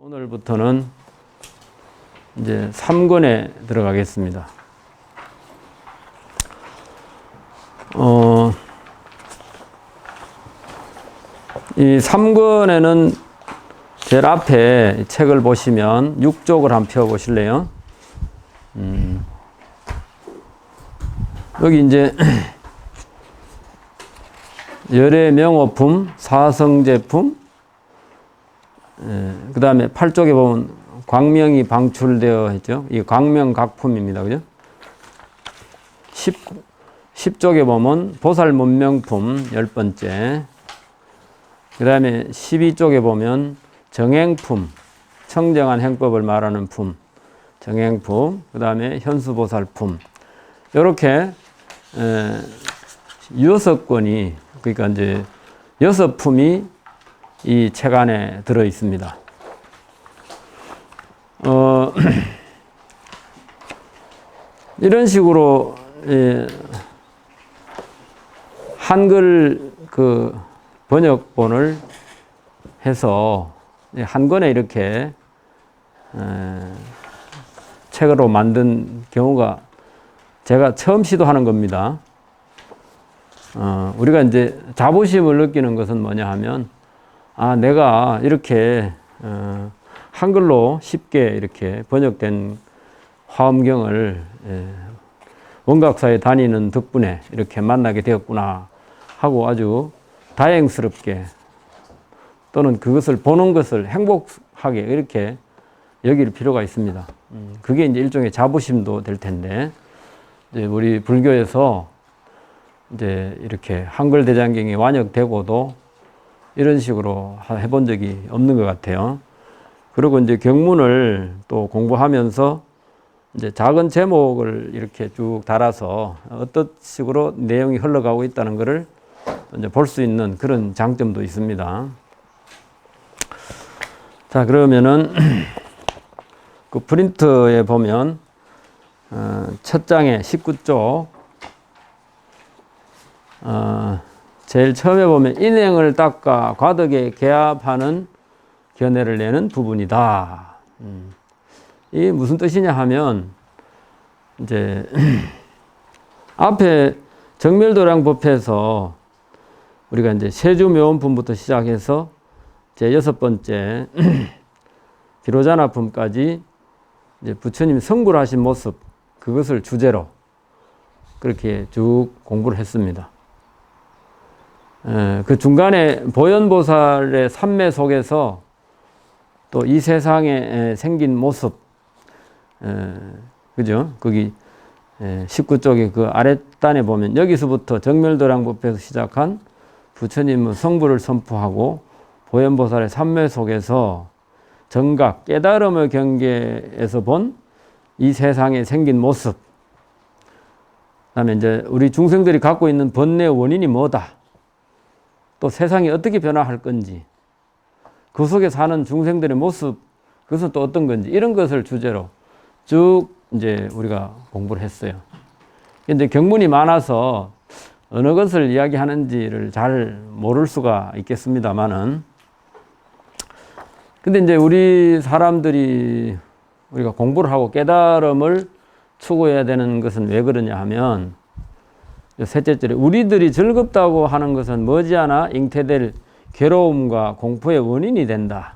오늘부터는 이제 3권에 들어가겠습니다. 이 3권에는 제일 앞에 책을 보시면 6쪽을 한번 펴보실래요? 여기 이제 열의 명호품, 사성제품, 그 다음에 8쪽에 보면 광명이 방출되어 있죠. 이 광명각품입니다. 그죠? 10쪽에 보면 보살문명품 10번째. 그 다음에 12쪽에 보면 정행품, 청정한 행법을 말하는 품, 정행품. 그 다음에 현수보살품. 이렇게 6권이, 그러니까 이제 6품이 이 책 안에 들어 있습니다. 이런 식으로 한글 그 번역본을 해서 한 권에 이렇게 책으로 만든 경우가 제가 처음 시도하는 겁니다. 우리가 이제 자부심을 느끼는 것은 뭐냐 하면, 내가 이렇게 한글로 쉽게 이렇게 번역된 화엄경을 원각사에 다니는 덕분에 이렇게 만나게 되었구나 하고 아주 다행스럽게, 또는 그것을 보는 것을 행복하게 이렇게 여길 필요가 있습니다. 그게 이제 일종의 자부심도 될 텐데, 이제 우리 불교에서 이제 이렇게 한글 대장경이 완역되고도 이런 식으로 해본 적이 없는 것 같아요. 그리고 이제 경문을 또 공부하면서 이제 작은 제목을 이렇게 쭉 달아서 어떤 식으로 내용이 흘러가고 있다는 것을 이제 볼 수 있는 그런 장점도 있습니다. 자, 그러면은 그 프린트에 보면 첫 장에 19쪽 제일 처음에 보면 인행을 닦아 과덕에 개합하는 견해를 내는 부분이다. 이게 무슨 뜻이냐 하면, 이제 앞에 정멸도량법에서 우리가 이제 세주묘원품부터 시작해서 제 6번째 기로자나품까지 이제 부처님이 성불 하신 모습, 그것을 주제로 그렇게 쭉 공부를 했습니다. 그 중간에 보현보살의 삼매 속에서 또 이 세상에 생긴 모습, 그죠? 거기 19쪽에 그 아랫단에 보면 여기서부터 정멸도량법에서 시작한 부처님의 성불을 선포하고 보현보살의 삼매 속에서 정각, 깨달음의 경계에서 본 이 세상에 생긴 모습, 그 다음에 이제 우리 중생들이 갖고 있는 번뇌의 원인이 뭐다, 또 세상이 어떻게 변화할 건지, 그 속에 사는 중생들의 모습, 그것은 또 어떤 건지, 이런 것을 주제로 쭉 이제 우리가 공부를 했어요. 근데 경문이 많아서 어느 것을 이야기하는지를 잘 모를 수가 있겠습니다만은, 근데 이제 우리 사람들이 우리가 공부를 하고 깨달음을 추구해야 되는 것은 왜 그러냐 하면, 셋째 절에 우리들이 즐겁다고 하는 것은 머지않아 잉태될 괴로움과 공포의 원인이 된다.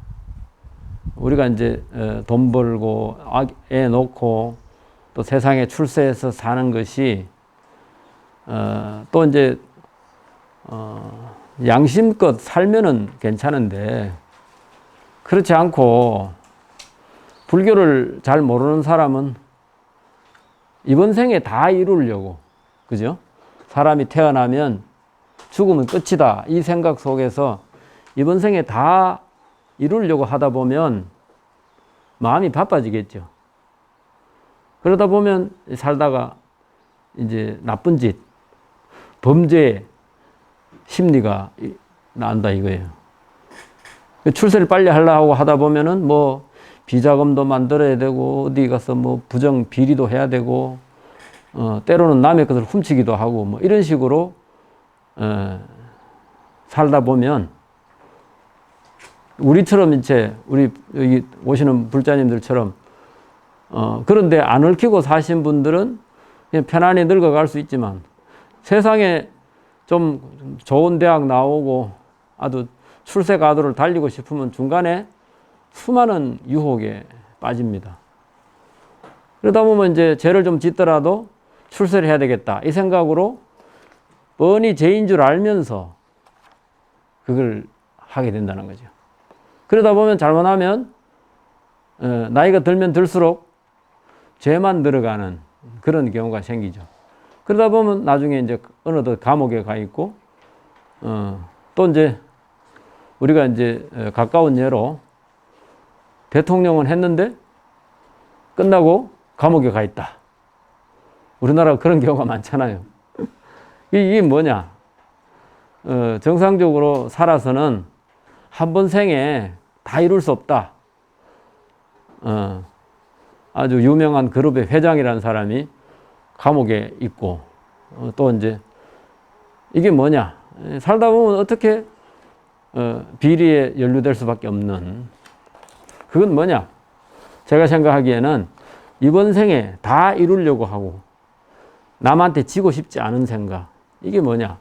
우리가 이제 돈 벌고 애 놓고 또 세상에 출세해서 사는 것이 또 이제 양심껏 살면은 괜찮은데, 그렇지 않고 불교를 잘 모르는 사람은 이번 생에 다 이루려고, 그죠? 사람이 태어나면 죽으면 끝이다, 이 생각 속에서 이번 생에 다 이루려고 하다 보면 마음이 바빠지겠죠. 그러다 보면 살다가 이제 나쁜 짓, 범죄 심리가 난다 이거예요. 출세를 빨리 하려고 하다 보면은 뭐 비자금도 만들어야 되고, 어디 가서 뭐 부정 비리도 해야 되고, 때로는 남의 것을 훔치기도 하고, 뭐 이런 식으로 살다 보면 우리처럼 이제 우리 여기 오시는 불자님들처럼 그런데 안 얽히고 사신 분들은 그냥 편안히 늙어갈 수 있지만 세상에 좀 좋은 대학 나오고 아주 출세 가도를 달리고 싶으면 중간에 수많은 유혹에 빠집니다. 그러다 보면 이제 죄를 좀 짓더라도 출세를 해야 되겠다 이 생각으로 뻔히 죄인 줄 알면서 그걸 하게 된다는 거죠. 그러다 보면 잘못하면 나이가 들면 들수록 죄만 늘어가는 그런 경우가 생기죠. 그러다 보면 나중에 이제 어느덧 감옥에 가 있고 또 이제 우리가 이제 가까운 예로 대통령은 했는데 끝나고 감옥에 가 있다. 우리나라 그런 경우가 많잖아요. 이게 뭐냐? 정상적으로 살아서는 한 번 생에 다 이룰 수 없다. 아주 유명한 그룹의 회장이라는 사람이 감옥에 있고 또 이제 이게 뭐냐? 살다 보면 어떻게 비리에 연루될 수밖에 없는 그건 뭐냐? 제가 생각하기에는 이번 생에 다 이루려고 하고 남한테 지고 싶지 않은 생각 이게 뭐냐?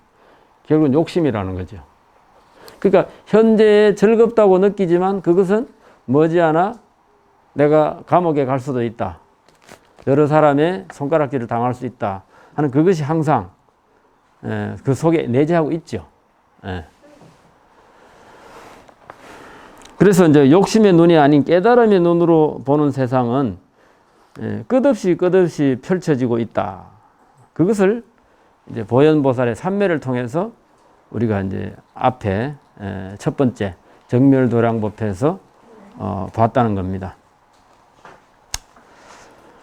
결국은 욕심이라는 거죠. 그러니까 현재에 즐겁다고 느끼지만 그것은 머지않아 내가 감옥에 갈 수도 있다. 여러 사람의 손가락질을 당할 수 있다 하는 그것이 항상 그 속에 내재하고 있죠. 그래서 이제 욕심의 눈이 아닌 깨달음의 눈으로 보는 세상은 끝없이 펼쳐지고 있다. 그것을 이제 보현보살의 삼매를 통해서 우리가 이제 앞에 첫 번째 정멸도량법에서 봤다는 겁니다.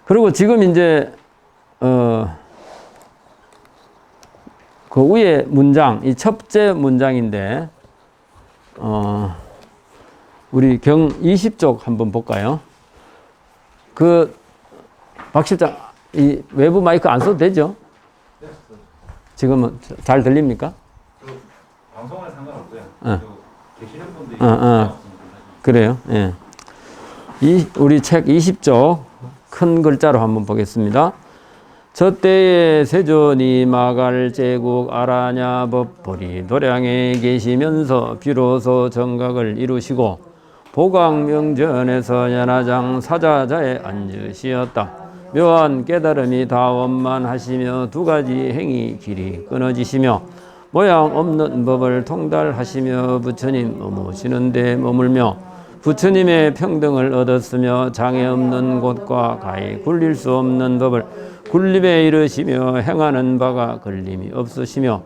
그리고 지금 이제 그 위에 문장, 이 첫째 문장인데 우리 경 20쪽 한번 볼까요? 박 실장, 이 외부 마이크 안 써도 되죠? 지금은 잘 들립니까? 방송은 상관없고요. 계시는 분들이 그래요. 예. 우리 책 20쪽 큰 글자로 한번 보겠습니다. 저 때에 세존이 마갈 제국 아라냐 법보리 도량에 계시면서 비로소 정각을 이루시고 보광명전에서 연화장 사자자에 앉으시었다. 묘한 깨달음이 다 원만하시며 두 가지 행위 길이 끊어지시며 모양 없는 법을 통달하시며 부처님 머무시는 데 머물며 부처님의 평등을 얻었으며 장애 없는 곳과 가히 굴릴 수 없는 법을 굴림에 이르시며 행하는 바가 걸림이 없으시며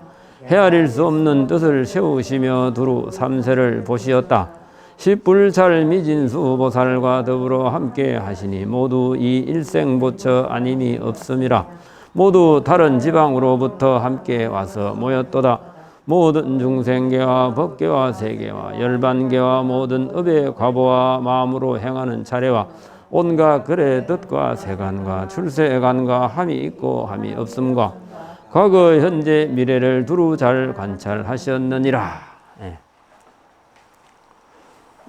헤아릴 수 없는 뜻을 세우시며 두루 삼세를 보시었다. 십불찰 미진수 보살과 더불어 함께 하시니 모두 이 일생보처 아님이 없음이라. 모두 다른 지방으로부터 함께 와서 모였도다. 모든 중생계와 법계와 세계와 열반계와 모든 업의 과보와 마음으로 행하는 차례와 온갖 글의 뜻과 세간과 출세간과 함이 있고 함이 없음과 과거 현재 미래를 두루 잘 관찰하셨느니라.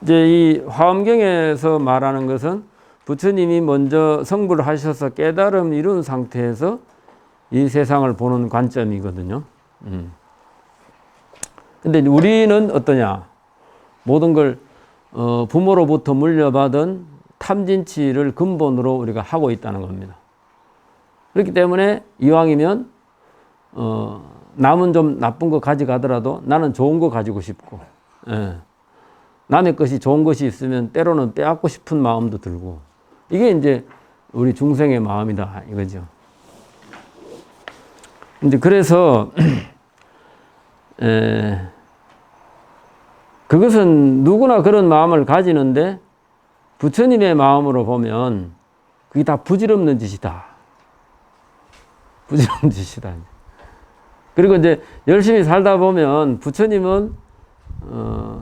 이제 이 화엄경에서 말하는 것은 부처님이 먼저 성불을 하셔서 깨달음 이룬 상태에서 이 세상을 보는 관점이거든요. 근데 우리는 어떠냐? 모든 걸 부모로부터 물려받은 탐진치를 근본으로 우리가 하고 있다는 겁니다. 그렇기 때문에 이왕이면 남은 좀 나쁜 거 가져가더라도 나는 좋은 거 가지고 싶고 남의 것이 좋은 것이 있으면 때로는 빼앗고 싶은 마음도 들고 이게 이제 우리 중생의 마음이다 이거죠. 이제 그래서 그것은 누구나 그런 마음을 가지는데 부처님의 마음으로 보면 그게 다 부질없는 짓이다. 부질없는 짓이다. 그리고 이제 열심히 살다 보면 부처님은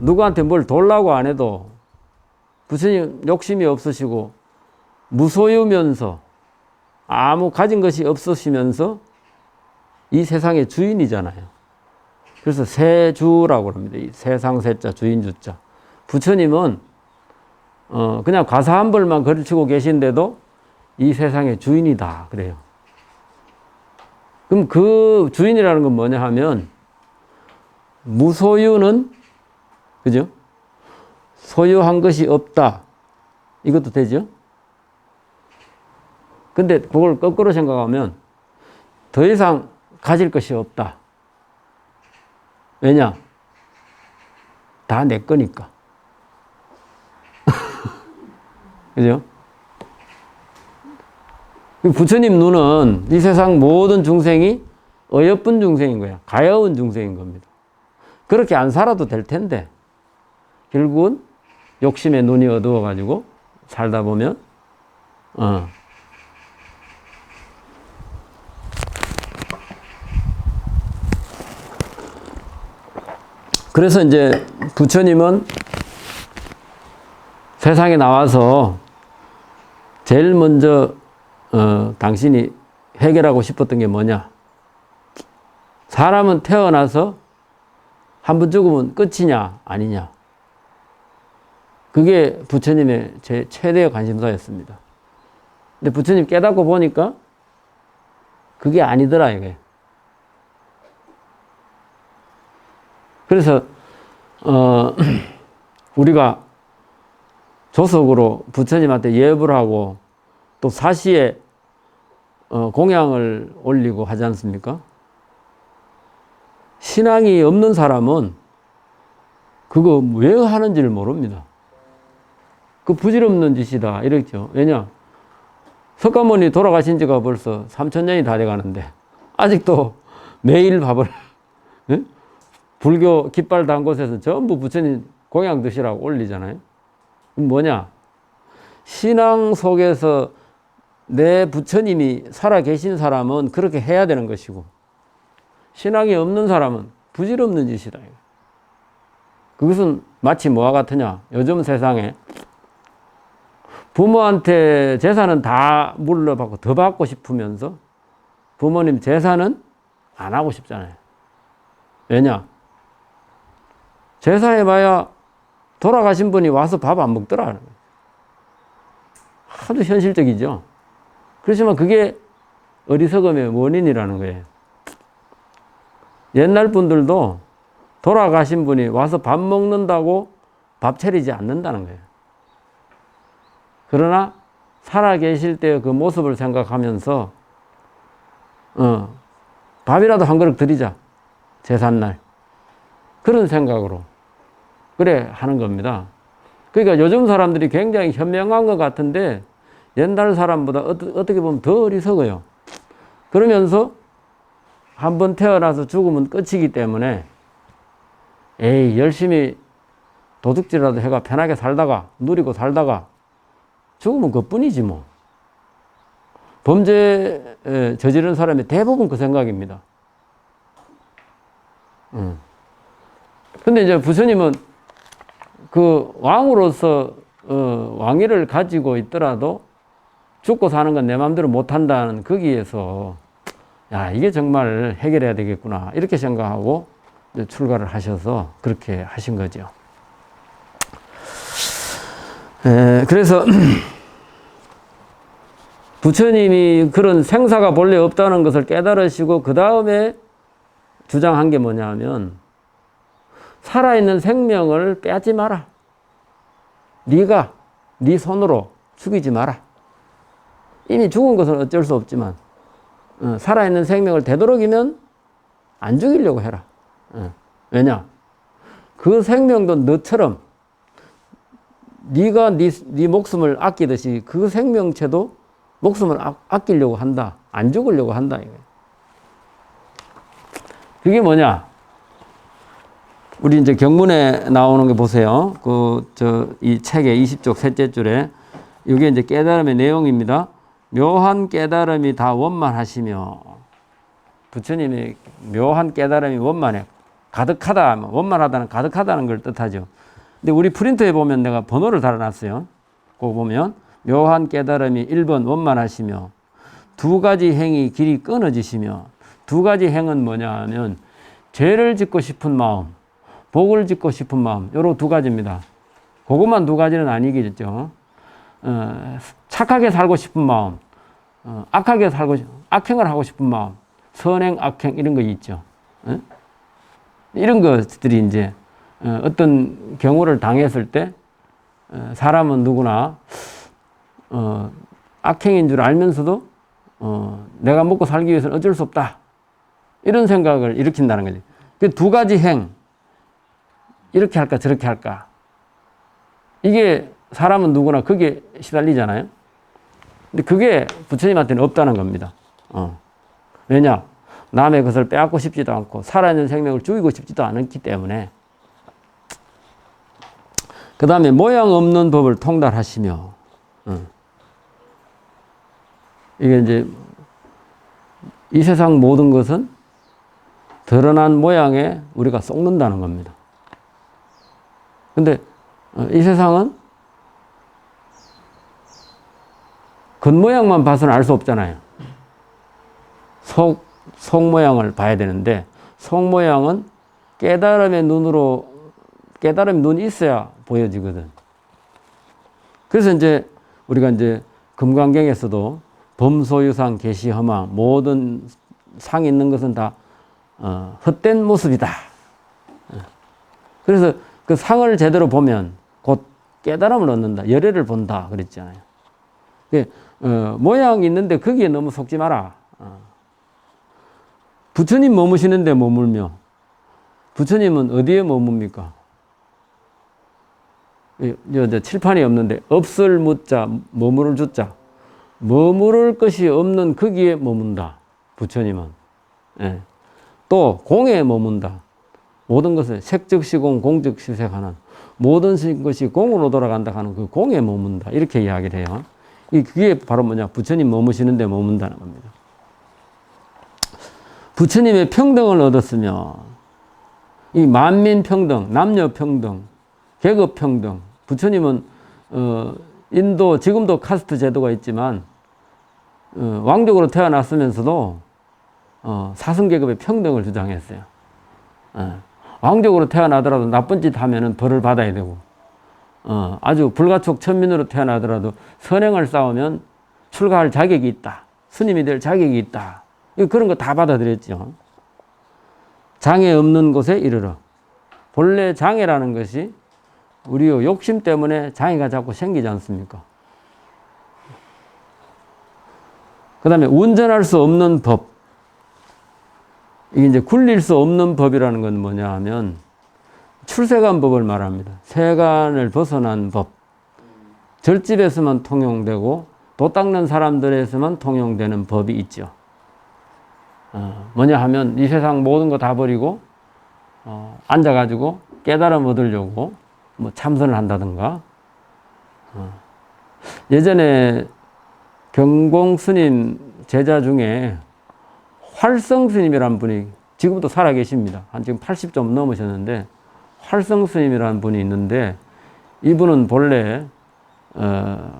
누구한테 뭘 돌라고 안 해도 부처님 욕심이 없으시고 무소유면서 아무 가진 것이 없으시면서 이 세상의 주인이잖아요. 그래서 세주라고 합니다. 이 세상 세자 주인 주자. 부처님은 그냥 과사 한 벌만 걸치고 계신데도 이 세상의 주인이다 그래요. 그럼 그 주인이라는 건 뭐냐 하면 무소유는 그죠? 소유한 것이 없다. 이것도 되죠? 근데 그걸 거꾸로 생각하면 더 이상 가질 것이 없다. 왜냐? 다 내 거니까. 그죠? 부처님 눈은 이 세상 모든 중생이 어여쁜 중생인 거야. 가여운 중생인 겁니다. 그렇게 안 살아도 될 텐데 결국은 욕심에 눈이 어두워가지고 살다 보면 그래서 이제 부처님은 세상에 나와서 제일 먼저 당신이 해결하고 싶었던 게 뭐냐? 사람은 태어나서 한 번 죽으면 끝이냐 아니냐? 그게 부처님의 제 최대의 관심사였습니다. 근데 부처님 깨닫고 보니까 그게 아니더라 이게. 그래서 우리가 조석으로 부처님한테 예불 하고 또 사시에 공양을 올리고 하지 않습니까? 신앙이 없는 사람은 그거 왜 하는지를 모릅니다. 그 부질없는 짓이다 이랬죠. 왜냐? 석가모니 돌아가신 지가 벌써 3000년이 다 돼가는데 아직도 매일 밥을 불교 깃발 단 곳에서 전부 부처님 공양 드시라고 올리잖아요. 그럼 뭐냐? 신앙 속에서 내 부처님이 살아 계신 사람은 그렇게 해야 되는 것이고 신앙이 없는 사람은 부질없는 짓이다. 그것은 마치 뭐와 같으냐? 요즘 세상에 부모한테 재산은 다 물려받고 더 받고 싶으면서 부모님 재산은 안 하고 싶잖아요. 왜냐? 제사해봐야 돌아가신 분이 와서 밥 안 먹더라. 하도 현실적이죠. 그렇지만 그게 어리석음의 원인이라는 거예요. 옛날 분들도 돌아가신 분이 와서 밥 먹는다고 밥 차리지 않는다는 거예요. 그러나 살아계실 때의 그 모습을 생각하면서 밥이라도 한 그릇 드리자. 제삿날. 그런 생각으로 그래 하는 겁니다. 그러니까 요즘 사람들이 굉장히 현명한 것 같은데 옛날 사람보다 어떻게 보면 더 어리석어요. 그러면서 한번 태어나서 죽으면 끝이기 때문에 에이 열심히 도둑질이라도 해가 편하게 살다가 누리고 살다가 죽으면 그뿐이지 뭐. 범죄 저지른 사람이 대부분 그 생각입니다. 근데 이제 부처님은 그 왕으로서 왕위를 가지고 있더라도 죽고 사는 건 내 마음대로 못한다는 거기에서 야 이게 정말 해결해야 되겠구나 이렇게 생각하고 출가를 하셔서 그렇게 하신 거죠. 그래서 부처님이 그런 생사가 본래 없다는 것을 깨달으시고 그 다음에 주장한 게 뭐냐 하면 살아있는 생명을 빼앗지 마라. 네가 네 손으로 죽이지 마라. 이미 죽은 것은 어쩔 수 없지만 살아있는 생명을 되도록이면 안 죽이려고 해라. 왜냐? 그 생명도 너처럼 네가 네 목숨을 아끼듯이 그 생명체도 목숨을 아끼려고 한다. 안 죽으려고 한다. 그게 뭐냐? 우리 이제 경문에 나오는 게 보세요. 이 책의 20쪽 셋째 줄에 이게 이제 깨달음의 내용입니다. 묘한 깨달음이 다 원만하시며 부처님이 묘한 깨달음이 원만해. 가득하다. 원만하다는 가득하다는 걸 뜻하죠. 근데 우리 프린터에 보면 내가 번호를 달아놨어요. 그거 보면 묘한 깨달음이 1번 원만하시며 두 가지 행이 길이 끊어지시며 두 가지 행은 뭐냐 하면 죄를 짓고 싶은 마음 복을 짓고 싶은 마음, 요런 두 가지입니다. 그것만 두 가지는 아니겠죠. 착하게 살고 싶은 마음, 악행을 하고 싶은 마음, 선행, 악행 이런 거 있죠. 이런 것들이 이제 어떤 경우를 당했을 때 사람은 누구나 악행인 줄 알면서도 내가 먹고 살기 위해서는 어쩔 수 없다. 이런 생각을 일으킨다는 거지. 그 두 가지 행, 이렇게 할까 저렇게 할까. 이게 사람은 누구나 그게 시달리잖아요. 근데 그게 부처님한테는 없다는 겁니다. 왜냐? 남의 것을 빼앗고 싶지도 않고 살아있는 생명을 죽이고 싶지도 않기 때문에. 그 다음에 모양 없는 법을 통달하시며, 이게 이제 이 세상 모든 것은 드러난 모양에 우리가 쏙는다는 겁니다. 근데 이 세상은 겉모양만 봐서는 알 수 없잖아요. 속 모양을 봐야 되는데, 속 모양은 깨달음의 눈이 있어야 보여지거든. 그래서 이제 우리가 이제 금강경에서도 범소유상 계시허망, 모든 상이 있는 것은 다 헛된 모습이다. 그래서 그 상을 제대로 보면 곧 깨달음을 얻는다. 열애를 본다. 그랬잖아요. 모양이 있는데 거기에 너무 속지 마라. 부처님 머무시는데 머물며, 부처님은 어디에 머뭅니까? 칠판이 없는데 없을 무자, 머무를 주자. 머무를 것이 없는 거기에 머문다. 부처님은. 예. 또 공에 머문다. 모든 것을 색즉시공, 공즉시색하는 모든 것이 공으로 돌아간다 하는 그 공에 머문다. 이렇게 이야기를 해요. 그게 바로 뭐냐? 부처님 머무시는 데 머문다는 겁니다. 부처님의 평등을 얻었으며, 이 만민평등, 남녀평등, 계급평등, 부처님은 인도 지금도 카스트 제도가 있지만 왕족으로 태어났으면서도 사승계급의 평등을 주장했어요. 왕족으로 태어나더라도 나쁜 짓 하면은 벌을 받아야 되고, 아주 불가촉 천민으로 태어나더라도 선행을 쌓으면 출가할 자격이 있다. 스님이 될 자격이 있다. 그런 거 다 받아들였죠. 장애 없는 곳에 이르러. 본래 장애라는 것이 우리의 욕심 때문에 장애가 자꾸 생기지 않습니까? 그 다음에 운전할 수 없는 법. 이게 이제 굴릴 수 없는 법이라는 건 뭐냐 하면 출세간 법을 말합니다. 세간을 벗어난 법. 절집에서만 통용되고 도 닦는 사람들에서만 통용되는 법이 있죠. 뭐냐 하면 이 세상 모든 거 다 버리고 앉아가지고 깨달음 얻으려고 뭐 참선을 한다든가. 예전에 경공 스님 제자 중에 활성 스님이라는 분이 지금도 살아 계십니다. 한 지금 80좀 넘으셨는데 활성 스님이라는 분이 있는데, 이분은 본래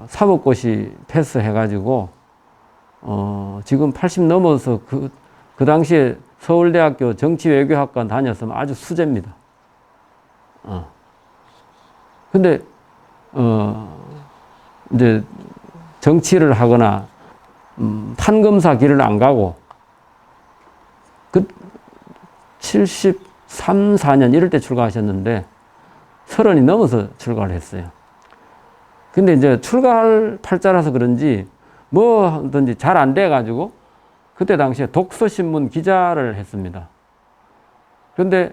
사법고시 패스해가지고 지금 80 넘어서 그 당시에 서울대학교 정치외교학과 다녔으면 아주 수재입니다. 근데 이제 정치를 하거나 판검사 길을 안 가고 73, 4년 이럴 때 출가하셨는데 30이 넘어서 출가를 했어요. 근데 이제 출가할 팔자라서 그런지 뭐든지 잘 안 돼가지고 그때 당시에 독서신문 기자를 했습니다. 그런데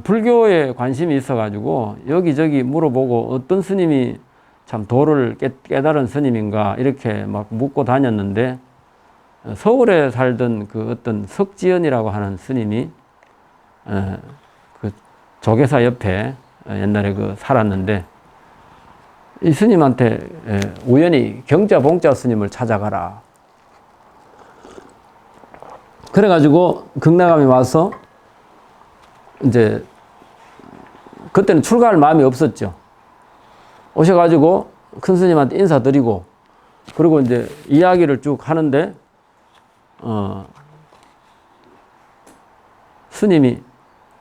불교에 관심이 있어가지고 여기저기 물어보고 어떤 스님이 참 도를 깨달은 스님인가 이렇게 막 묻고 다녔는데, 서울에 살던 그 어떤 석지연이라고 하는 스님이 그 조계사 옆에 옛날에 그 살았는데, 이 스님한테 우연히 경자 봉자 스님을 찾아가라. 그래가지고 극락암에 와서 이제 그때는 출가할 마음이 없었죠. 오셔가지고 큰 스님한테 인사드리고, 그리고 이제 이야기를 쭉 하는데 스님이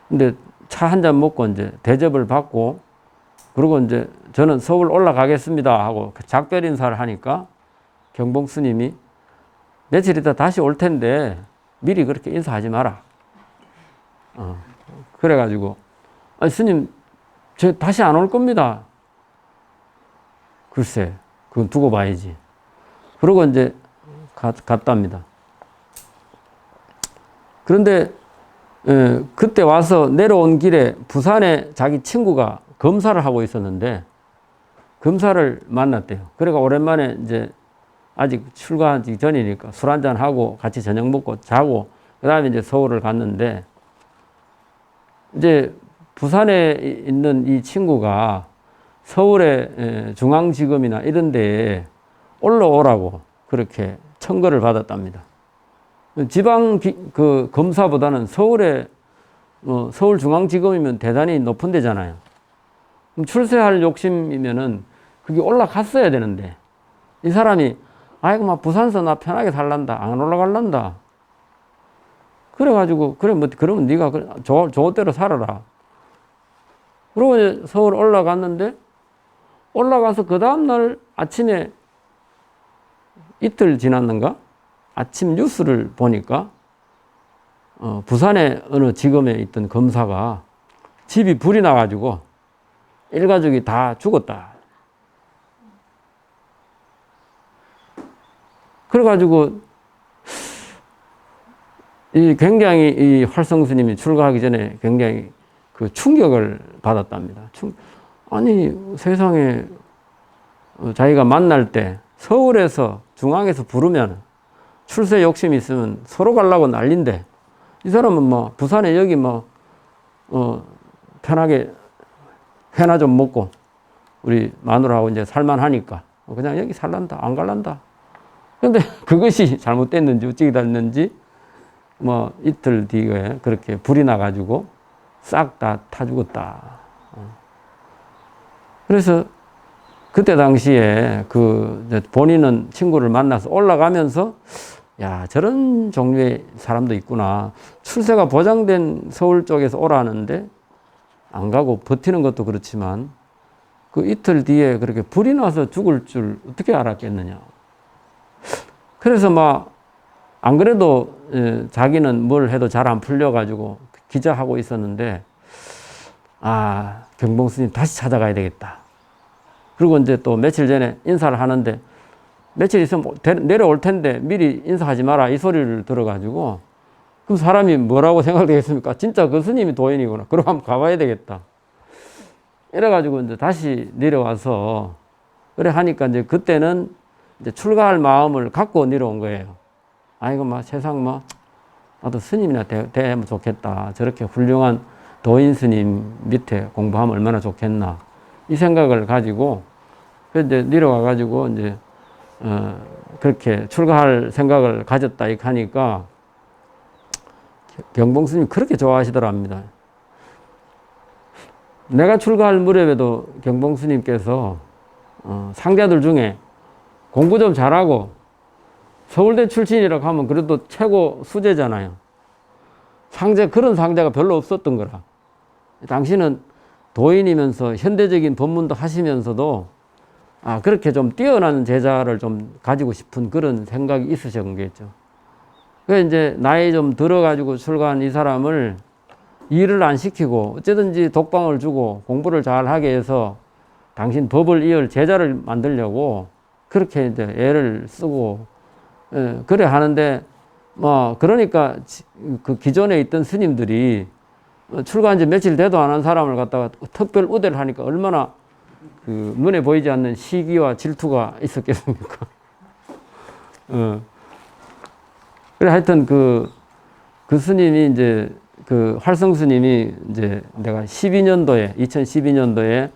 근데 차 한 잔 먹고 이제 대접을 받고 그리고 이제 저는 서울 올라가겠습니다 하고 작별 인사를 하니까 경봉 스님이 며칠 있다 다시 올 텐데 미리 그렇게 인사하지 마라. 그래가지고 아니 스님 저 다시 안 올 겁니다. 글쎄 그건 두고 봐야지. 그러고 이제 갔답니다. 그런데 그때 와서 내려온 길에 부산에 자기 친구가 검사를 하고 있었는데 검사를 만났대요. 그러니까 오랜만에 이제 아직 출가하기 전이니까 술 한잔 하고 같이 저녁 먹고 자고 그다음에 이제 서울을 갔는데 이제 부산에 있는 이 친구가 서울의 중앙지검이나 이런 데에 올라오라고 그렇게 청구를 받았답니다. 지방 그 검사보다는 서울중앙지검이면 대단히 높은 데잖아요. 그럼 출세할 욕심이면은 그게 올라갔어야 되는데 이 사람이 아이고 막 부산서 나 편하게 살란다 안 올라갈란다. 그래가지고 그래 뭐 그러면 네가 좋을 대로 살아라. 그러고 이제 서울 올라갔는데 올라가서 그 다음날 아침에 이틀 지났는가 아침 뉴스를 보니까 부산의 어느 지검에 있던 검사가 집이 불이 나가지고 일가족이 다 죽었다. 그래가지고 굉장히 이 활성 스님이 출가하기 전에 굉장히 그 충격을 받았답니다. 아니 세상에 자기가 만날 때 서울에서 중앙에서 부르면 출세 욕심이 있으면 서로 가려고 난린데 이 사람은 뭐 부산에 여기 뭐 편하게 회나 좀 먹고 우리 마누라하고 이제 살만하니까 그냥 여기 살란다 안 갈란다. 그런데 그것이 잘못됐는지 어찌게 됐는지 뭐 이틀 뒤에 그렇게 불이 나가지고 싹 다 타 죽었다. 그래서 그때 당시에 그 본인은 친구를 만나서 올라가면서 야 저런 종류의 사람도 있구나. 출세가 보장된 서울 쪽에서 오라는데 안 가고 버티는 것도 그렇지만 그 이틀 뒤에 그렇게 불이 나서 죽을 줄 어떻게 알았겠느냐. 그래서 막 안 그래도 자기는 뭘 해도 잘 안 풀려가지고 기자하고 있었는데 아 경봉 스님 다시 찾아가야 되겠다. 그리고 이제 또 며칠 전에 인사를 하는데 며칠 있으면 내려올 텐데 미리 인사하지 마라 이 소리를 들어가지고 그럼 사람이 뭐라고 생각되겠습니까? 진짜 그 스님이 도인이구나. 그럼 한번 가봐야 되겠다. 이래가지고 이제 다시 내려와서 그래 하니까 이제 그때는 이제 출가할 마음을 갖고 내려온 거예요. 아이고 막 세상 뭐 나도 스님이나 되면 좋겠다. 저렇게 훌륭한 도인 스님 밑에 공부하면 얼마나 좋겠나. 이 생각을 가지고 이제 내려와 가지고 이제 그렇게 출가할 생각을 가졌다 이렇게 하니까 경봉 스님이 그렇게 좋아하시더랍니다. 내가 출가할 무렵에도 경봉 스님께서 상자들 중에 공부 좀 잘하고 서울대 출신이라고 하면 그래도 최고 수재잖아요. 그런 상자가 별로 없었던 거라. 당신은 도인이면서 현대적인 법문도 하시면서도 그렇게 좀 뛰어난 제자를 좀 가지고 싶은 그런 생각이 있으신 거겠죠. 그래서 이제 나이 좀 들어가지고 출가한 이 사람을 일을 안 시키고 어쨌든지 독방을 주고 공부를 잘 하게 해서 당신 법을 이을 제자를 만들려고 그렇게 이제 애를 쓰고 그래 하는데 뭐 그러니까 그 기존에 있던 스님들이 출가한 지 며칠 돼도 안 한 사람을 갖다가 특별 우대를 하니까 얼마나 그 눈에 보이지 않는 시기와 질투가 있었겠습니까? 그래 하여튼 그 스님이 이제 그 활성 스님이 이제 내가 2012년도에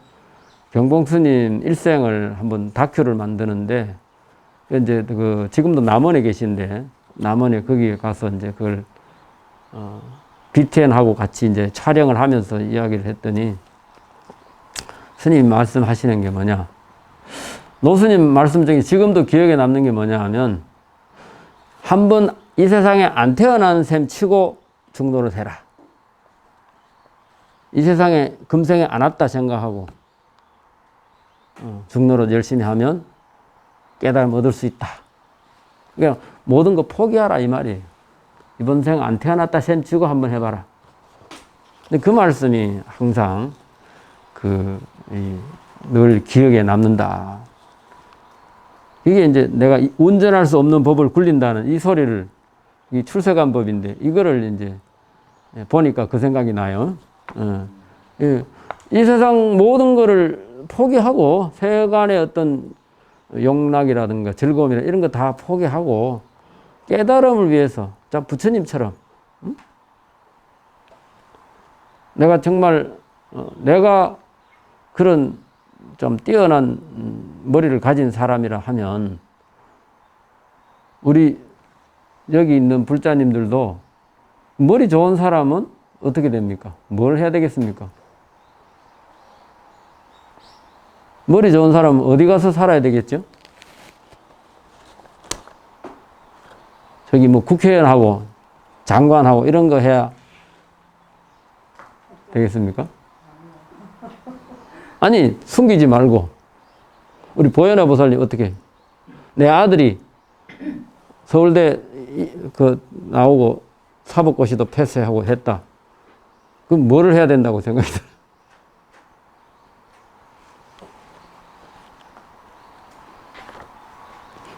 경봉 스님 일생을 한번 다큐를 만드는데 이제 그 지금도 남원에 계신데 남원에 거기에 가서 이제 그걸 BTN하고 같이 이제 촬영을 하면서 이야기를 했더니 스님이 말씀하시는 게 뭐냐. 노스님 말씀 중에 지금도 기억에 남는 게 뭐냐 하면 한번 이 세상에 안 태어난 셈 치고 중도를 해라. 이 세상에 금생에 안 왔다 생각하고 중노릇 열심히 하면 깨달음 얻을 수 있다. 그러니까 모든 거 포기하라 이 말이에요. 이번 생 안 태어났다 셈 치고 한번 해봐라. 근데 그 말씀이 항상 늘 기억에 남는다. 이게 이제 내가 운전할 수 없는 법을 굴린다는 이 소리를, 이 출세관 법인데, 이거를 이제 보니까 그 생각이 나요. 이 세상 모든 거를 포기하고, 세간의 어떤 용락이라든가 즐거움이라 이런 거 다 포기하고, 깨달음을 위해서, 자, 부처님처럼, 내가 정말, 내가 그런 좀 뛰어난 머리를 가진 사람이라 하면 우리 여기 있는 불자님들도 머리 좋은 사람은 어떻게 됩니까? 뭘 해야 되겠습니까? 머리 좋은 사람은 어디 가서 살아야 되겠죠? 저기 뭐 국회의원하고 장관하고 이런 거 해야 되겠습니까? 아니, 숨기지 말고. 우리 보현아 보살님 어떻게? 내 아들이 서울대 나오고 사법고시도 패스하고 했다. 그럼 뭐를 해야 된다고 생각이 들어요?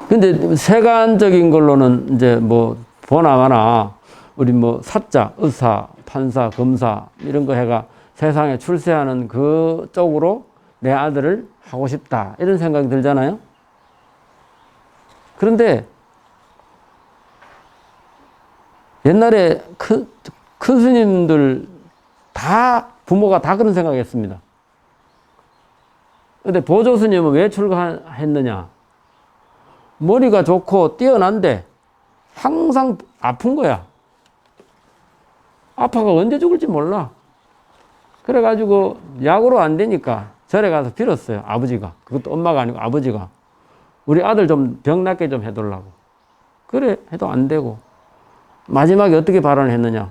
근데 세간적인 걸로는 이제 뭐 보나마나 우리 뭐 사자, 의사, 판사, 검사 이런 거 해가 세상에 출세하는 그 쪽으로 내 아들을 하고 싶다. 이런 생각이 들잖아요. 그런데 옛날에 큰 스님들 다 부모가 다 그런 생각을 했습니다. 근데 보조 스님은 왜 출가했느냐? 머리가 좋고 뛰어난데 항상 아픈 거야. 아파가 언제 죽을지 몰라. 그래가지고 약으로 안 되니까 절에 가서 빌었어요. 아버지가. 그것도 엄마가 아니고 아버지가. 우리 아들 좀 병 낫게 좀 해달라고. 그래 해도 안 되고. 마지막에 어떻게 발언을 했느냐.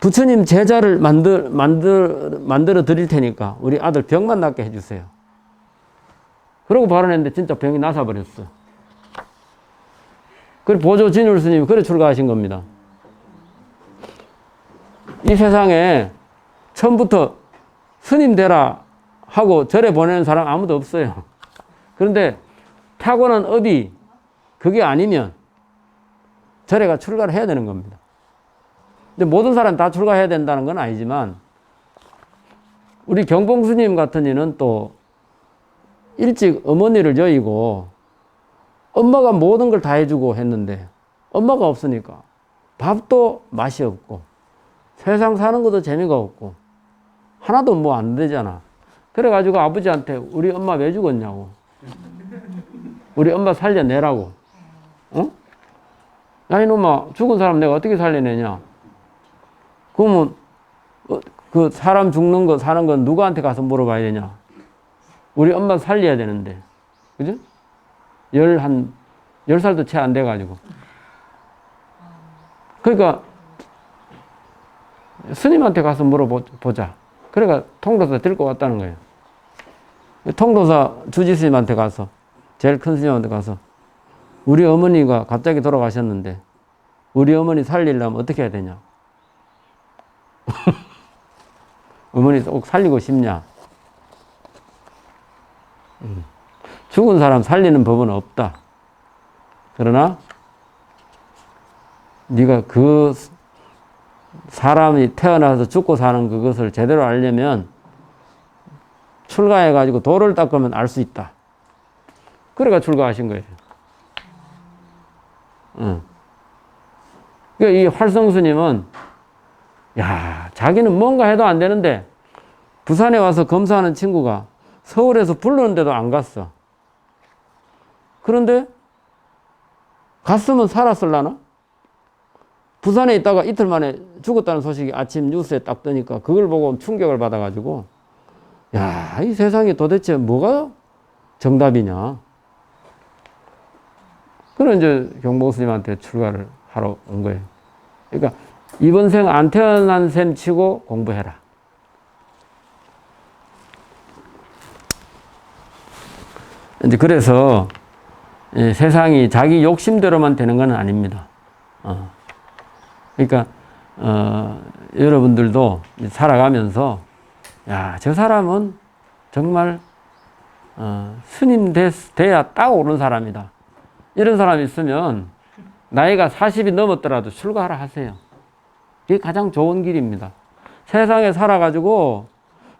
부처님 제자를 만들어 드릴 테니까 우리 아들 병만 낫게 해주세요. 그러고 발언했는데 진짜 병이 나서 버렸어. 그래 보조 진울 스님이 그래 출가하신 겁니다. 이 세상에 처음부터 스님 되라 하고 절에 보내는 사람 아무도 없어요. 그런데 타고난 업이 그게 아니면 절에가 출가를 해야 되는 겁니다. 근데 모든 사람 다 출가해야 된다는 건 아니지만 우리 경봉 스님 같은 이는 또 일찍 어머니를 여의고 엄마가 모든 걸 다 해주고 했는데 엄마가 없으니까 밥도 맛이 없고 세상 사는 것도 재미가 없고 하나도 뭐 안 되잖아. 그래가지고 아버지한테 우리 엄마 왜 죽었냐고. 우리 엄마 살려내라고. 어? 야 이놈아 죽은 사람 내가 어떻게 살려내냐. 그러면 그 사람 죽는 거 사는 건 누구한테 가서 물어봐야 되냐. 우리 엄마 살려야 되는데. 그죠? 10살도 채 안 돼가지고. 그러니까 스님한테 가서 물어보자. 그러니까 통도사 들고 왔다는 거예요. 통도사 주지스님한테 가서 제일 큰 스님한테 가서 우리 어머니가 갑자기 돌아가셨는데 우리 어머니 살리려면 어떻게 해야 되냐. 어머니 꼭 살리고 싶냐. 죽은 사람 살리는 법은 없다. 그러나 네가 그 사람이 태어나서 죽고 사는 그것을 제대로 알려면 출가해가지고 도를 닦으면 알 수 있다. 그래가 출가하신 거예요. 그러니까 이 활성스님은 야 자기는 뭔가 해도 안 되는데 부산에 와서 검사하는 친구가 서울에서 부르는데도 안 갔어. 그런데 갔으면 살았을라나? 부산에 있다가 이틀 만에 죽었다는 소식이 아침 뉴스에 딱 뜨니까 그걸 보고 충격을 받아가지고 야, 이 세상에 도대체 뭐가 정답이냐. 그런 이제 경봉 스님한테 출가를 하러 온 거예요. 그러니까 이번 생 안 태어난 셈 치고 공부해라. 이제 그래서 세상이 자기 욕심대로만 되는 건 아닙니다. 그러니까 여러분들도 살아가면서 야, 저 사람은 정말 스님 돼야 딱 옳은 사람이다. 이런 사람이 있으면 나이가 40이 넘었더라도 출가하라 하세요. 이게 가장 좋은 길입니다. 세상에 살아가지고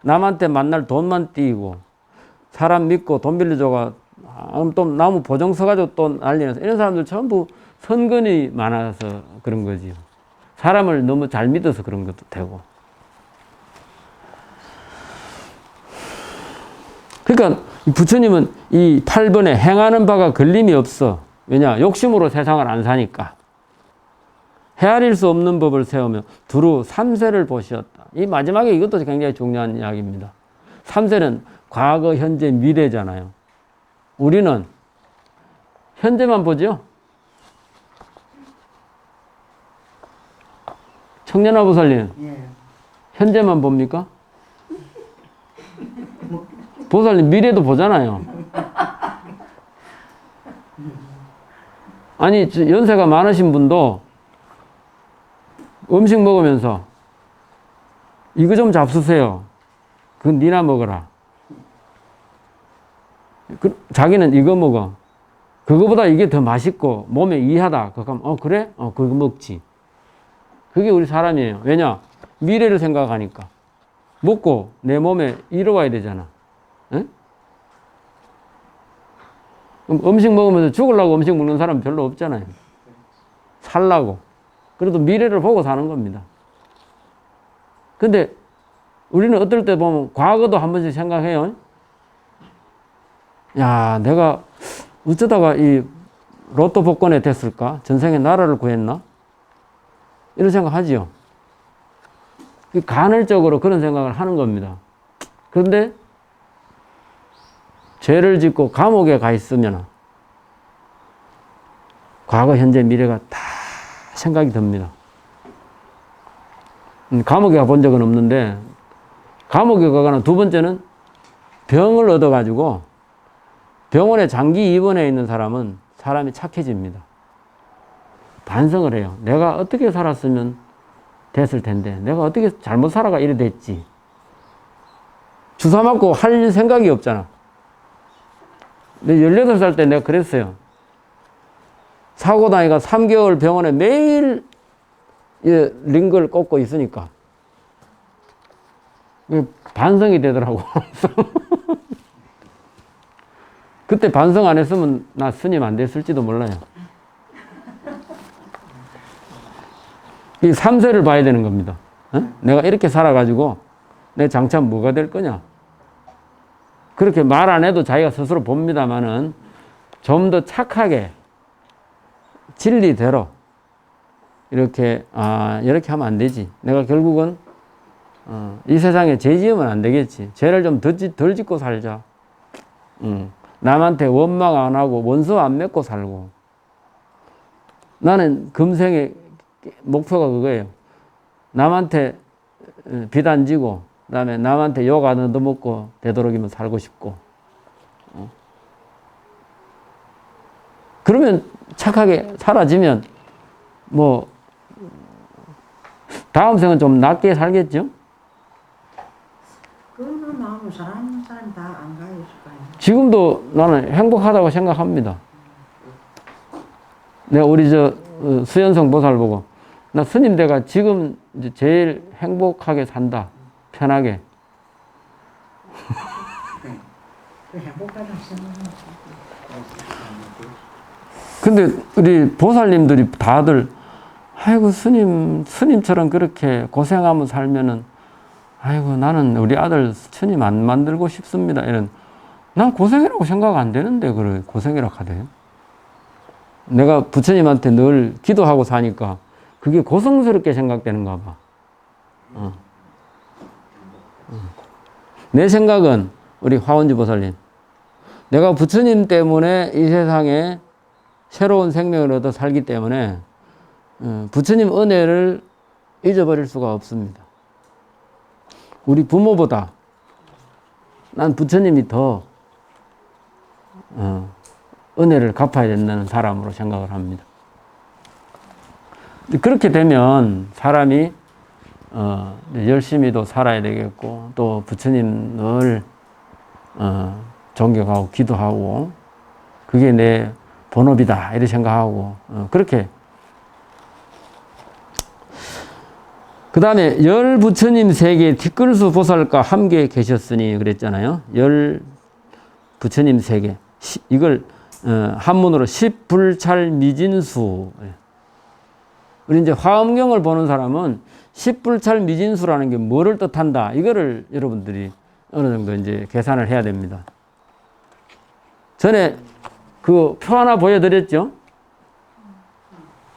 남한테 만날 돈만 띄고 사람 믿고 돈 빌려줘가 또 나무 보증 서가지고 또 난리나서 이런 사람들 전부 선근이 많아서 그런 거지요. 사람을 너무 잘 믿어서 그런 것도 되고. 그러니까 부처님은 이 8번에 행하는 바가 걸림이 없어. 왜냐? 욕심으로 세상을 안 사니까. 헤아릴 수 없는 법을 세우며 두루 삼세를 보시었다. 이 마지막에 이것도 굉장히 중요한 이야기입니다. 삼세는 과거, 현재, 미래잖아요. 우리는 현재만 보죠. 청년아 보살님, 예. 현재만 봅니까? 보살님 미래도 보잖아요. 아니 연세가 많으신 분도 음식 먹으면서 이거 좀 잡수세요. 그건 니나 먹어라. 자기는 이거 먹어. 그거보다 이게 더 맛있고 몸에 이하다. 그럼 그래? 그거 먹지. 그게 우리 사람이에요. 왜냐? 미래를 생각하니까. 먹고 내 몸에 이로와야 되잖아. 응? 음식 먹으면서 죽으려고 음식 먹는 사람 별로 없잖아요. 살라고. 그래도 미래를 보고 사는 겁니다. 근데 우리는 어떨 때 보면 과거도 한 번씩 생각해요. 야, 내가 어쩌다가 이 로또 복권에 됐을까? 전생에 나라를 구했나? 이런 생각 하지요. 간헐적으로 그런 생각을 하는 겁니다. 그런데 죄를 짓고 감옥에 가 있으면 과거, 현재, 미래가 다 생각이 듭니다. 감옥에 가본 적은 없는데 감옥에 가거나 두 번째는 병을 얻어가지고 병원에 장기 입원해 있는 사람은 사람이 착해집니다. 반성을 해요. 내가 어떻게 살았으면 됐을 텐데 내가 어떻게 잘못 살아가 이래 됐지. 주사 맞고 할 생각이 없잖아. 근데 18살 때 내가 그랬어요. 사고 나니까 3개월 병원에 매일 링거를 꽂고 있으니까 반성이 되더라고. 그때 반성 안 했으면 나 스님 안 됐을지도 몰라요. 이 3세를 봐야 되는 겁니다. 내가 이렇게 살아가지고 내 장차 뭐가 될 거냐. 그렇게 말 안 해도 자기가 스스로 봅니다만은 좀 더 착하게 진리대로 이렇게 이렇게 하면 안 되지. 내가 결국은 이 세상에 죄 지으면 안 되겠지. 죄를 좀 덜 짓고 살자. 남한테 원망 안 하고 원수 안 맺고 살고. 나는 금생의 목표가 그거예요. 남한테 빚 안 지고 그다음에 남한테 욕 안 얻어먹고 되도록이면 살고 싶고. 그러면 착하게 사라지면 뭐 다음 생은 좀 낫게 살겠죠? 그런 마음을 사람이 다 안 가요. 지금도 나는 행복하다고 생각합니다. 내가 우리 수연성 보살 보고 나 스님 내가 지금 이제 제일 행복하게 산다. 편하게. 행복하다는 생각은 근데 우리 보살님들이 다들 아이고 스님처럼 그렇게 고생하면 살면은 아이고 나는 우리 아들 스님 안 만들고 싶습니다. 이런 난 고생이라고 생각 안 되는데 그래 고생이라고 하대. 내가 부처님한테 늘 기도하고 사니까 그게 고성스럽게 생각되는가 봐. 내 생각은 우리 화원지 보살님 내가 부처님 때문에 이 세상에 새로운 생명을 얻어 살기 때문에 부처님 은혜를 잊어버릴 수가 없습니다. 우리 부모보다 난 부처님이 더 은혜를 갚아야 된다는 사람으로 생각을 합니다. 그렇게 되면 사람이 열심히도 살아야 되겠고 또 부처님 늘 존경하고 기도하고 그게 내 본업이다 이렇게 생각하고 그렇게 그 다음에 열 부처님 세계 티끌수 보살과 함께 계셨으니 그랬잖아요. 열 부처님 세계 이걸 한문으로 십불찰 미진수. 우리 이제 화엄경을 보는 사람은 십불찰 미진수라는 게 뭐를 뜻한다 이거를 여러분들이 어느 정도 이제 계산을 해야 됩니다. 전에 그 표 하나 보여드렸죠.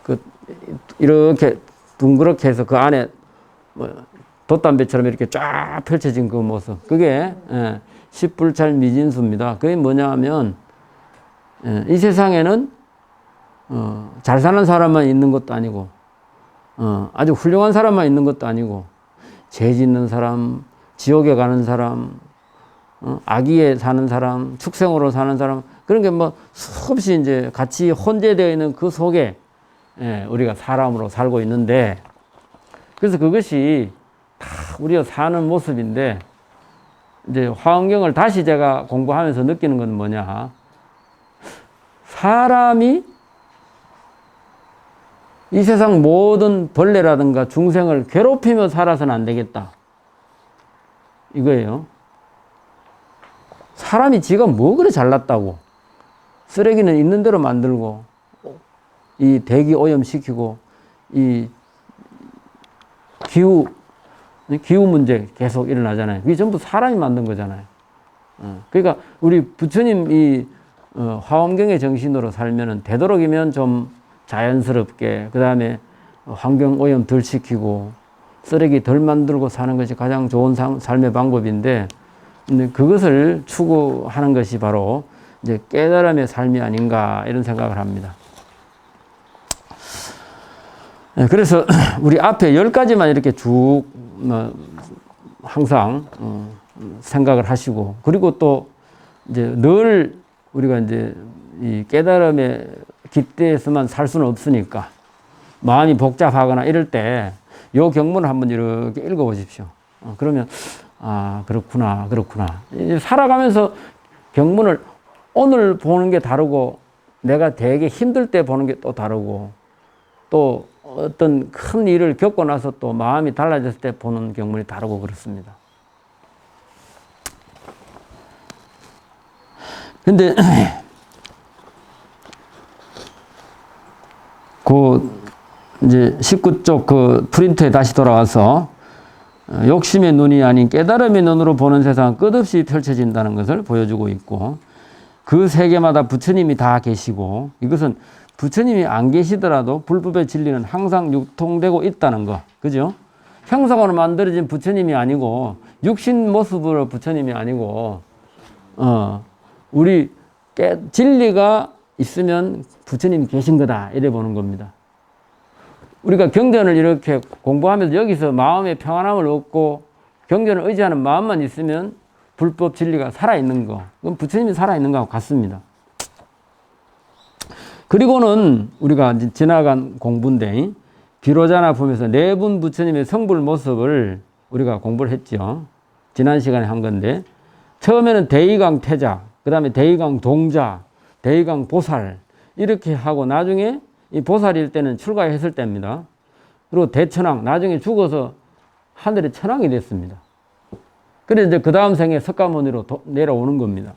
그 이렇게 둥그렇게 해서 그 안에 뭐 돛담배처럼 이렇게 쫙 펼쳐진 그 모습 그게 십불찰 미진수입니다. 그게 뭐냐 하면 이 세상에는 잘 사는 사람만 있는 것도 아니고 아주 훌륭한 사람만 있는 것도 아니고 죄 짓는 사람, 지옥에 가는 사람, 악의에 사는 사람, 축생으로 사는 사람 그런 게 뭐 수없이 이제 같이 혼재되어 있는 그 속에 우리가 사람으로 살고 있는데 그래서 그것이 다 우리가 사는 모습인데 이제 화엄경을 다시 제가 공부하면서 느끼는 건 뭐냐 사람이 이 세상 모든 벌레라든가 중생을 괴롭히며 살아서는 안 되겠다 이거예요. 사람이 지가 뭐 그래 잘났다고 쓰레기는 있는 대로 만들고 이 대기 오염시키고 이 기후 문제 계속 일어나잖아요. 이게 전부 사람이 만든 거잖아요. 그러니까 우리 부처님 이 화엄경의 정신으로 살면은 되도록이면 좀 자연스럽게 그 다음에 환경 오염 덜 시키고 쓰레기 덜 만들고 사는 것이 가장 좋은 삶의 방법인데 그것을 추구하는 것이 바로 이제 깨달음의 삶이 아닌가 이런 생각을 합니다. 그래서 우리 앞에 10가지만 이렇게 쭉 항상 생각을 하시고 그리고 또 이제 늘 우리가 이제 이 깨달음의 깃대에서만 살 수는 없으니까 마음이 복잡하거나 이럴 때 요 경문을 한번 이렇게 읽어 보십시오. 그러면 아 그렇구나 살아가면서 경문을 오늘 보는 게 다르고 내가 되게 힘들 때 보는 게 또 다르고 또 어떤 큰 일을 겪고 나서 또 마음이 달라졌을 때 보는 경문이 다르고 그렇습니다. 근데 그 이제 19쪽 그 프린트에 다시 돌아와서 욕심의 눈이 아닌 깨달음의 눈으로 보는 세상은 끝없이 펼쳐진다는 것을 보여주고 있고 그 세계마다 부처님이 다 계시고 이것은 부처님이 안 계시더라도 불법의 진리는 항상 유통되고 있다는 거. 그죠? 형상으로 만들어진 부처님이 아니고 육신 모습으로 부처님이 아니고 우리 진리가 있으면 부처님이 계신 거다 이래 보는 겁니다. 우리가 경전을 이렇게 공부하면서 여기서 마음의 평안함을 얻고 경전을 의지하는 마음만 있으면 불법 진리가 살아있는 거 그건 부처님이 살아있는 거하고 같습니다. 그리고는 우리가 지나간 공부인데 비로자나 보면서 네 분 부처님의 성불 모습을 우리가 공부를 했죠. 지난 시간에 한 건데 처음에는 대의강 태자 그 다음에 대의강 동자 대의강 보살 이렇게 하고 나중에 이 보살일 때는 출가했을 때입니다. 그리고 대천왕 나중에 죽어서 하늘에 천왕이 됐습니다. 그래서 이제 그 다음 생에 석가모니로 내려오는 겁니다.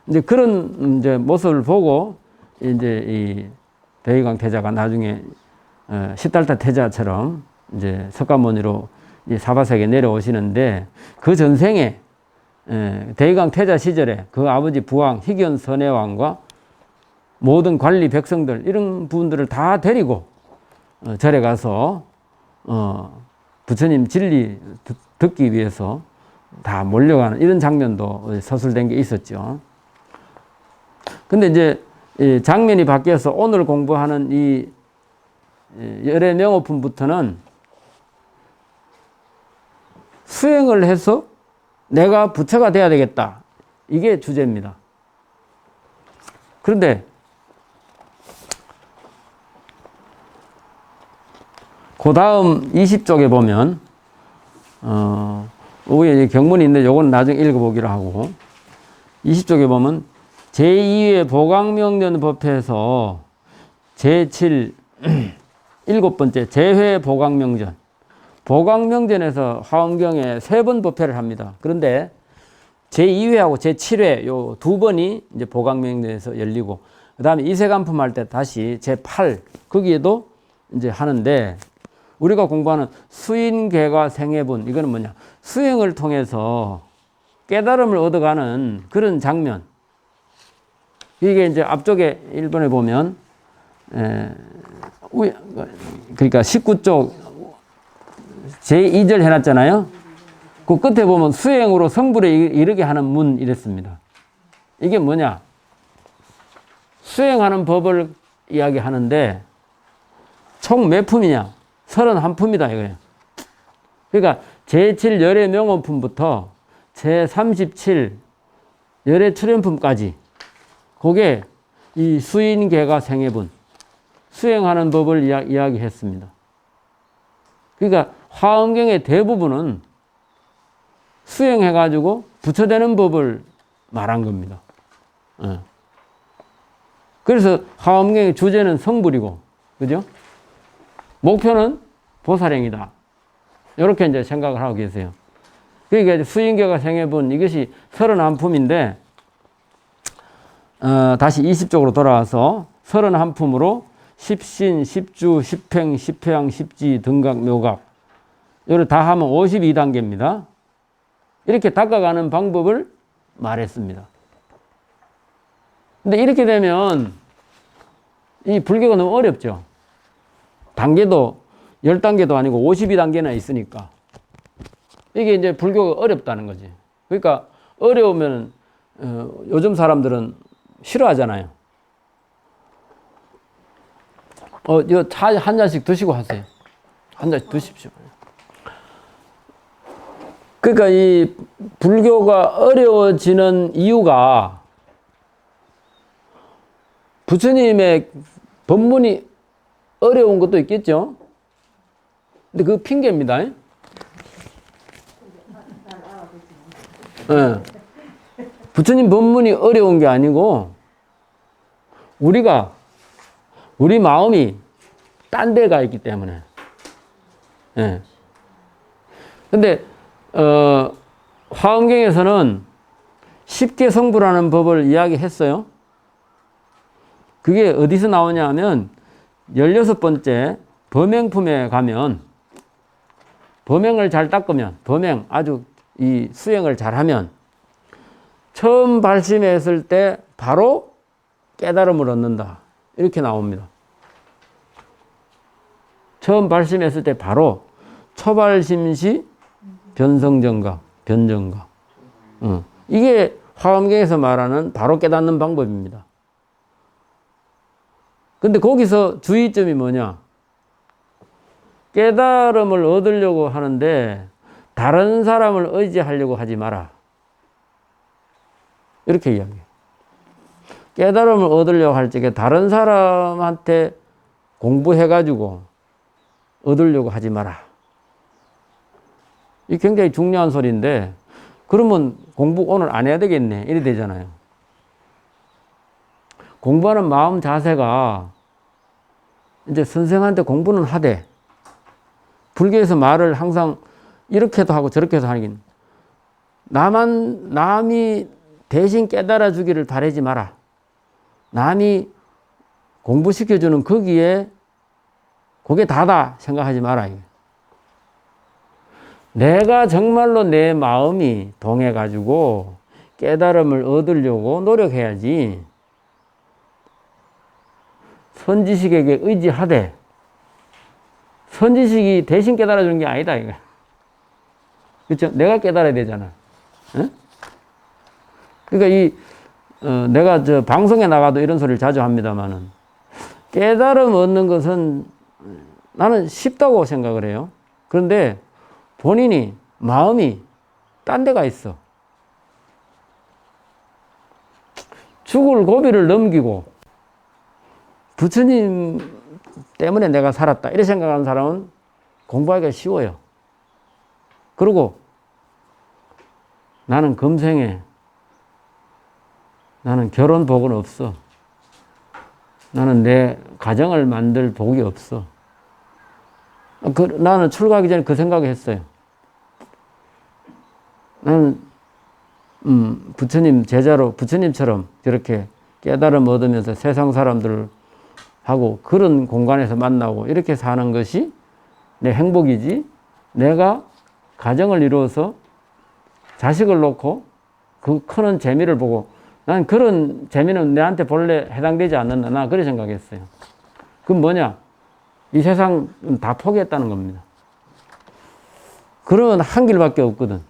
이제 그런 이제 모습을 보고 이제 이 대의강 태자가 나중에 시달타 태자처럼 이제 석가모니로 이 사바세계에 내려오시는데 그 전생에 대의강 태자 시절에 그 아버지 부왕 희견 선해왕과 모든 관리 백성들 이런 분들을 다 데리고 절에 가서 부처님 진리 듣기 위해서 다 몰려가는 이런 장면도 서술된 게 있었죠. 근데 이제 이 장면이 바뀌어서 오늘 공부하는 이 열의 명오품부터는 수행을 해서 내가 부처가 돼야 되겠다. 이게 주제입니다. 그런데 그 다음 20쪽에 보면 위에 경문이 있는데 요건 나중에 읽어보기로 하고 20쪽에 보면 제2회 보강명전법에서 제7 일곱 번째 제회 보강명전. 보강명전에서 화엄경에 3번 법회를 합니다. 그런데 제2회하고 제7회 요 2번이 이제 보강명전에서 열리고 그다음에 이세간품 할 때 다시 제8 거기에도 이제 하는데 우리가 공부하는 수인계가 생해분 이거는 뭐냐? 수행을 통해서 깨달음을 얻어가는 그런 장면. 이게 이제 앞쪽에 1번에 보면 그러니까 19쪽 제2절 해놨잖아요. 그 끝에 보면 수행으로 성불에 이르게 하는 문 이랬습니다. 이게 뭐냐? 수행하는 법을 이야기하는데 총 몇 품이냐? 31품이다 이거예요. 그러니까 제7 열의 명언품부터 제37 열의 출현품까지 그게 이 수인계가 생해분 수행하는 법을 이야기했습니다. 그러니까 화엄경의 대부분은 수행해가지고 부처되는 법을 말한 겁니다. 그래서 화엄경의 주제는 성불이고, 그죠? 목표는 보살행이다. 이렇게 이제 생각을 하고 계세요. 그러니까 수인계가 생해본 이것이 31품인데, 다시 20쪽으로 돌아와서 31품으로 십신, 십주, 십행, 십회양, 십지, 등각, 묘각. 이걸 다 하면 52단계입니다. 이렇게 닦아가는 방법을 말했습니다. 근데 이렇게 되면 이 불교가 너무 어렵죠. 단계도 10단계도 아니고 52단계나 있으니까. 이게 이제 불교가 어렵다는 거지. 그러니까 어려우면 요즘 사람들은 싫어하잖아요. 이거 차 한 잔씩 드시고 하세요. 한 잔씩 드십시오. 그러니까 이 불교가 어려워지는 이유가 부처님의 법문이 어려운 것도 있겠죠. 근데 그 핑계입니다. 네. 부처님 법문이 어려운 게 아니고 우리 마음이 딴 데가 있기 때문에. 예. 근데, 화엄경에서는 쉽게 성불하는 법을 이야기했어요. 그게 어디서 나오냐 하면, 16번째 범행품에 가면, 범행을 잘 닦으면, 아주 이 수행을 잘 하면, 처음 발심했을 때 바로 깨달음을 얻는다. 이렇게 나옵니다. 처음 발심했을 때 바로 초발심시 변성정각, 변정각. 이게 화엄경에서 말하는 바로 깨닫는 방법입니다. 근데 거기서 주의점이 뭐냐? 깨달음을 얻으려고 하는데 다른 사람을 의지하려고 하지 마라. 이렇게 이야기해요. 깨달음을 얻으려고 할 적에 다른 사람한테 공부해가지고 얻으려고 하지 마라. 이 굉장히 중요한 소리인데, 그러면 공부 오늘 안 해야 되겠네. 이래 되잖아요. 공부하는 마음 자세가 이제 선생한테 공부는 하되, 불교에서 말을 항상 이렇게도 하고 저렇게도 하긴, 남이 대신 깨달아 주기를 바라지 마라. 남이 공부시켜주는 거기에 그게 다다 생각하지 마라. 내가 정말로 내 마음이 동해가지고 깨달음을 얻으려고 노력해야지. 선지식에게 의지하되, 선지식이 대신 깨달아 주는 게 아니다. 이거. 그렇죠? 내가 깨달아야 되잖아. 응? 그러니까 내가 방송에 나가도 이런 소리를 자주 합니다만은, 깨달음 얻는 것은 나는 쉽다고 생각을 해요. 그런데 본인이 마음이 딴 데가 있어. 죽을 고비를 넘기고 부처님 때문에 내가 살았다 이렇게 생각하는 사람은 공부하기가 쉬워요. 그리고 나는 금생에 나는 결혼 복은 없어. 나는 내 가정을 만들 복이 없어. 나는 출가하기 전에 그 생각을 했어요. 나는 부처님 제자로 부처님처럼 저렇게 깨달음 얻으면서 세상 사람들하고 그런 공간에서 만나고 이렇게 사는 것이 내 행복이지, 내가 가정을 이루어서 자식을 놓고 그 크는 재미를 보고 난 그런 재미는 내한테 본래 해당되지 않는다. 나 그렇게 생각했어요. 그럼 뭐냐? 이 세상 다 포기했다는 겁니다. 그러면 한 길밖에 없거든.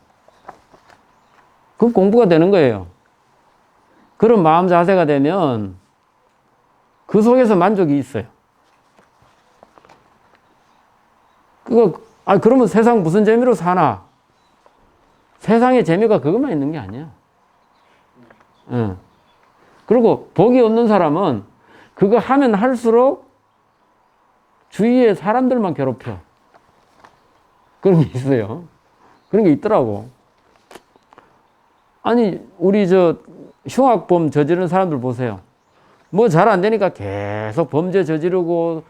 그 공부가 되는 거예요. 그런 마음 자세가 되면 그 속에서 만족이 있어요. 그러면 세상 무슨 재미로 사나? 세상의 재미가 그것만 있는 게 아니야. 그리고 복이 없는 사람은 그거 하면 할수록 주위에 사람들만 괴롭혀. 그런 게 있어요. 그런 게 있더라고. 아니, 우리 흉악범 저지르는 사람들 보세요. 뭐 잘 안 되니까 계속 범죄 저지르고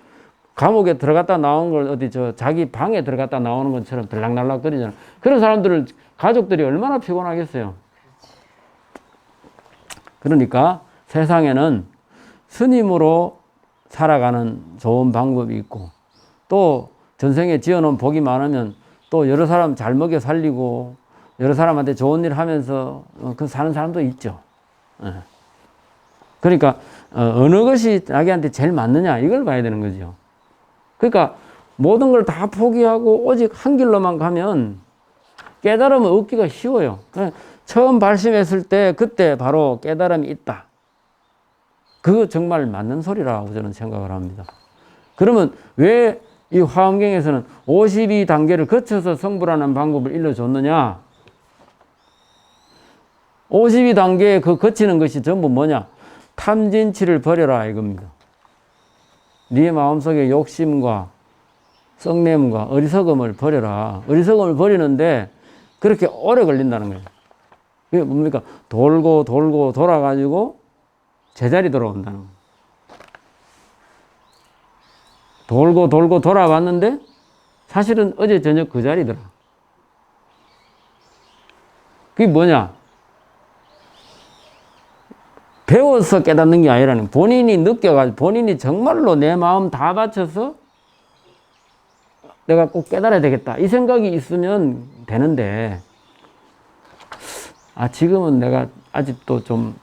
감옥에 들어갔다 나온 걸 자기 방에 들어갔다 나오는 것처럼 들락날락 거리잖아. 그런 사람들을 가족들이 얼마나 피곤하겠어요. 그러니까 세상에는 스님으로 살아가는 좋은 방법이 있고 또 전생에 지어놓은 복이 많으면 또 여러 사람 잘 먹여 살리고 여러 사람한테 좋은 일 하면서 그 사는 사람도 있죠. 그러니까 어느 것이 자기한테 제일 맞느냐 이걸 봐야 되는 거죠. 그러니까 모든 걸 다 포기하고 오직 한 길로만 가면 깨달음을 얻기가 쉬워요. 처음 발심했을 때 그때 바로 깨달음이 있다. 그거 정말 맞는 소리라고 저는 생각을 합니다. 그러면 왜 이 화엄경에서는 52단계를 거쳐서 성불하는 방법을 일러줬느냐? 52단계에 그 거치는 것이 전부 뭐냐? 탐진치를 버려라 이겁니다. 네 마음속에 욕심과 썩냄과 어리석음을 버려라. 어리석음을 버리는데 그렇게 오래 걸린다는 거예요. 그게 뭡니까? 돌고 돌고 돌아가지고 제자리 돌아온다는 거예요. 돌고 돌고 돌아왔는데 사실은 어제 저녁 그 자리더라. 그게 뭐냐? 배워서 깨닫는 게 아니라는 본인이 느껴가지고 본인이 정말로 내 마음 다 바쳐서 내가 꼭 깨달아야 되겠다 이 생각이 있으면 되는데 지금은 내가 아직도 좀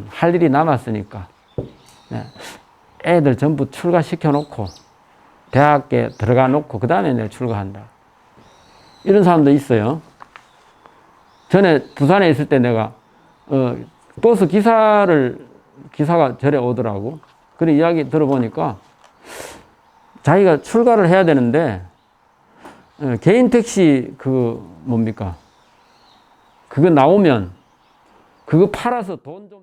할 일이 남았으니까 애들 전부 출가시켜 놓고 대학에 들어가 놓고 그 다음에 내가 출가한다 이런 사람도 있어요. 전에 부산에 있을 때 내가 버스 기사가 절에 오더라고. 그런 이야기 들어보니까 자기가 출가를 해야 되는데 개인 택시 뭡니까? 그거 나오면 그거 팔아서 돈 좀